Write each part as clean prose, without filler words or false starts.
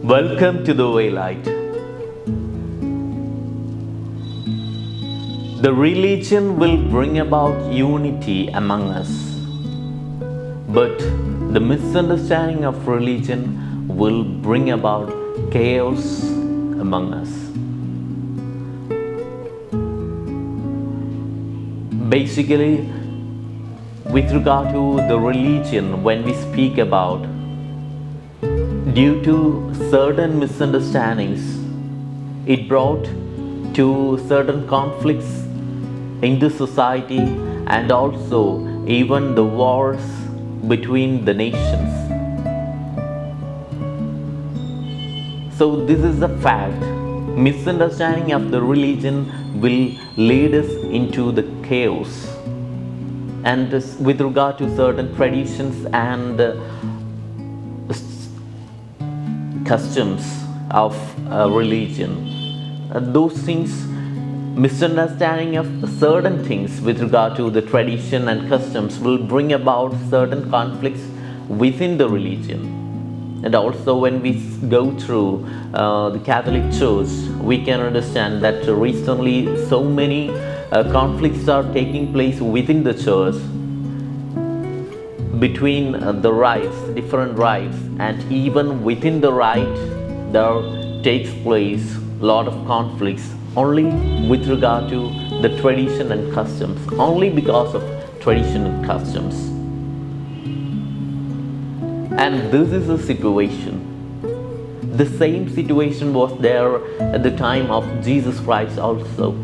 Welcome to the Waylight. The religion will bring about unity among us, but the misunderstanding of religion will bring about chaos among us. Basically, with regard to the religion, when we speak about, due to certain misunderstandings, it brought to certain conflicts in the society and also even the wars between the nations. So, this is a fact. Misunderstanding of the religion will lead us into the chaos. And with regard to certain traditions and customs of religion, those things, misunderstanding of certain things with regard to the tradition and customs will bring about certain conflicts within the religion. And also, when we go through the Catholic Church, we can understand that recently so many conflicts are taking place within the church between the rites, different rites, and even within the rite there takes place a lot of conflicts only with regard to the tradition and customs, only because of tradition and customs. And this is a situation. The same situation was there at the time of Jesus Christ also.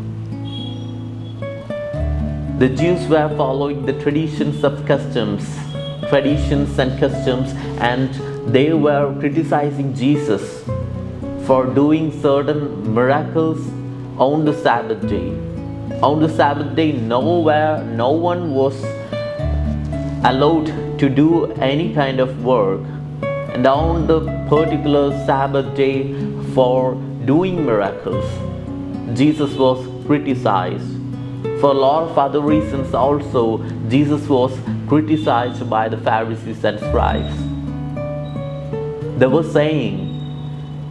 The Jews were following the traditions and customs, and they were criticizing Jesus for doing certain miracles on the Sabbath day. On the Sabbath day, no one was allowed to do any kind of work, and on the particular Sabbath day for doing miracles, Jesus was criticized. For a lot of other reasons also, Jesus was criticized by the Pharisees and scribes. They were saying,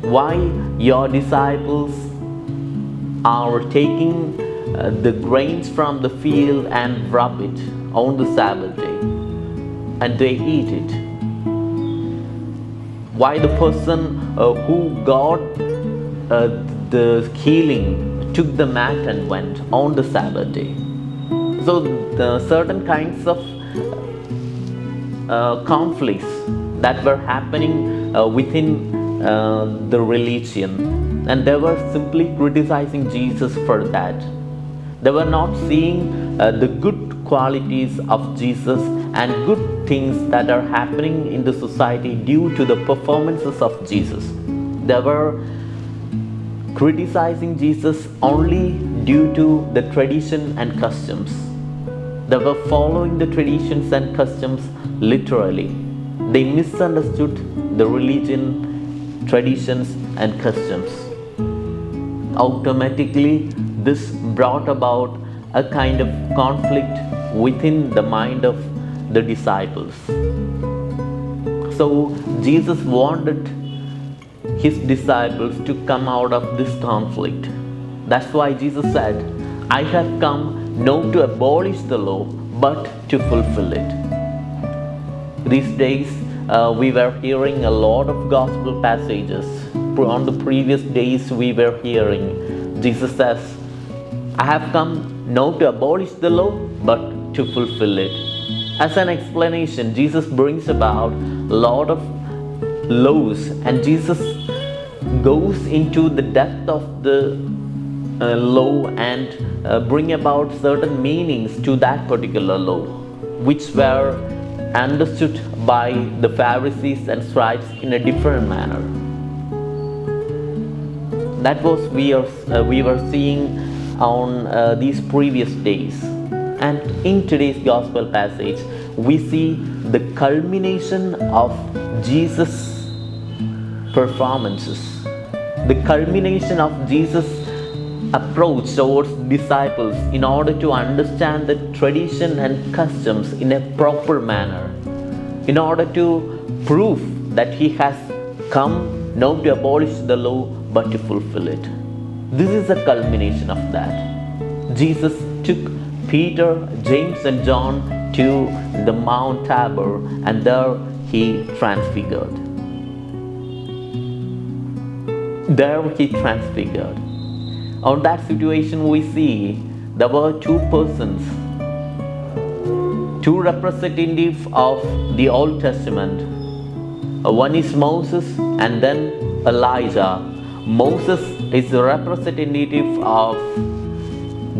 why your disciples are taking the grains from the field and rub it on the Sabbath day, and they eat it. Why the person who got the healing took the mat and went on the Sabbath day? So the certain kinds of conflicts that were happening within the religion, and they were simply criticizing Jesus for that. They were not seeing the good qualities of Jesus and good things that are happening in the society due to the performances of Jesus. They were criticizing Jesus only due to the tradition and customs. They were following the traditions and customs literally. They misunderstood the religion, traditions, and customs. Automatically, this brought about a kind of conflict within the mind of the disciples. So, Jesus wanted his disciples to come out of this conflict. That's why Jesus said, I have come not to abolish the law, but to fulfill it. These days, we were hearing a lot of gospel passages. On the previous days, we were hearing Jesus says, I have come not to abolish the law, but to fulfill it. As an explanation, Jesus brings about a lot of laws, and Jesus goes into the depth of the law and bring about certain meanings to that particular law, which were understood by the Pharisees and scribes in a different manner. That was we were seeing on these previous days. And in today's gospel passage, we see the culmination of Jesus' performances, the culmination of Jesus' approach towards disciples in order to understand the tradition and customs in a proper manner, in order to prove that he has come not to abolish the law, but to fulfill it. This is a culmination of that. Jesus took Peter, James, and John to the Mount Tabor, and there he transfigured. There he transfigured. On that situation, we see there were two persons, two representatives of the Old Testament. One is Moses and then Elijah. Moses is the representative of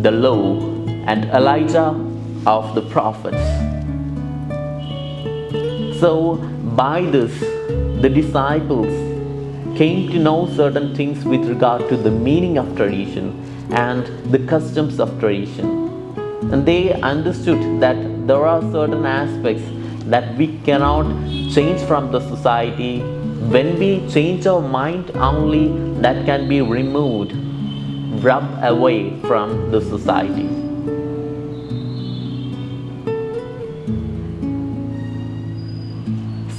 the law and Elijah of the prophets. So, by this, the disciples came to know certain things with regard to the meaning of tradition and the customs of tradition. And they understood that there are certain aspects that we cannot change from the society. When we change our mind only, that can be removed, rubbed away from the society.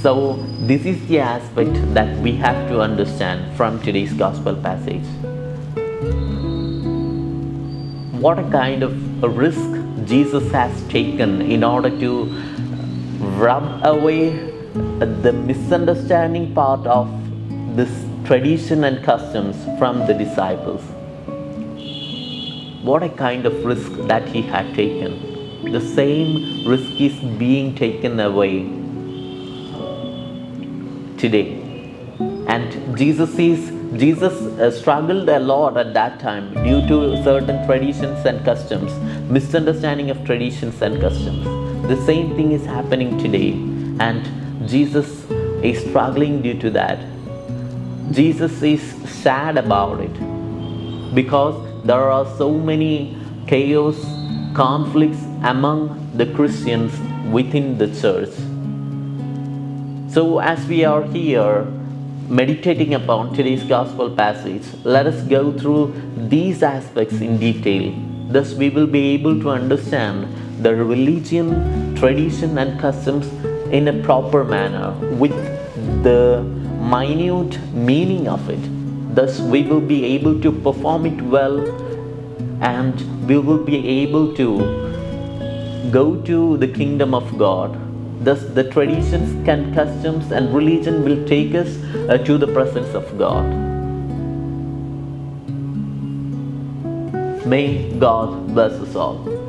So, this is the aspect that we have to understand from today's gospel passage. What a kind of a risk Jesus has taken in order to rub away the misunderstanding part of this tradition and customs from the disciples. What a kind of risk that he had taken. The same risk is being taken away today. And Jesus struggled a lot at that time due to certain traditions and customs, misunderstanding of traditions and customs. The same thing is happening today, and Jesus is struggling due to that. Jesus is sad about it because there are so many chaos, conflicts among the Christians within the church. So, as we are here meditating upon today's gospel passage, let us go through these aspects in detail. Thus, we will be able to understand the religion, tradition, and customs in a proper manner with the minute meaning of it. Thus, we will be able to perform it well, and we will be able to go to the kingdom of God. Thus, the traditions, customs, and religion will take us to the presence of God. May God bless us all.